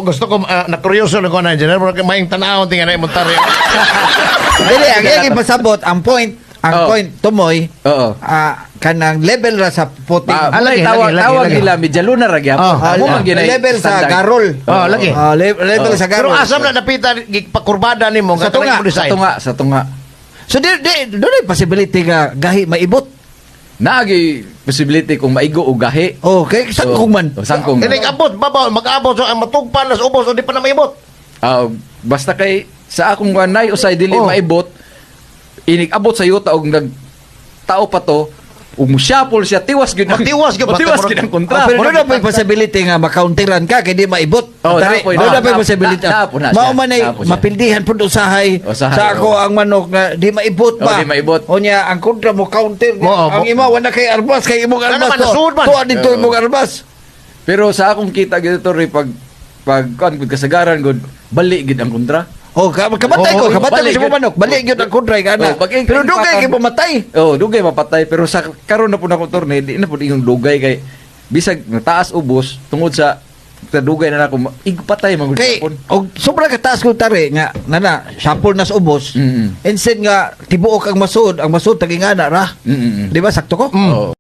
gusto ko na-kuryoso na ko na engineer, pero maing tanaw tingnan na imontar. Dili, ang ipasabot, ang point, tumoy, Oo. kanang level ra sa puting. Alay, tawag nila, medyo lunar ra Amo level sa garol. Lagi. Level sa Pero garol. asam na napita pakurbada nimo Sa tunga. Sa tunga. So doon ay possibility nga gahi maibot. Naagi possibility kung maigo o gahi. Oh, kay sangkong man. Sangkong. Kini abot babaw mag-abot so matugpan nas ubos o di pa na maibot. Basta kay sa akong wanay usay dili maibot, inig-abot sa yuta og nag tao pa to, umusyapol siya, tiwas gyud ang kontra. Pero doon na po yung possibility nga makounteran ka kay di maibot. Doon na po yung possibility. Mauman ay mapildihan po usahay sa ako ang manok na di maibot ba. Di maibot. O niya, ang kontra mo counter. Ang ima, wala kay arbas, kay imong arbas to. Tuwa dito imong arbas. Pero sa akong kita gito rin pag kasagaran gud bali gid ang kontra. Kamatay ko si manok. Balik yun ang kundray ka na. Pero dugay kay pumatay. Dugay mapatay. Pero sa karon na po na kontorne, di na po yung dugay kay bisag taas ubos tungod sa dugay na ako igpatay magud Kay pon. og sobra ka taas ko tari nga nana sapol nas ubos. Instead nga tibuok ang masud tagingana ra. Di ba sakto ko? Oo.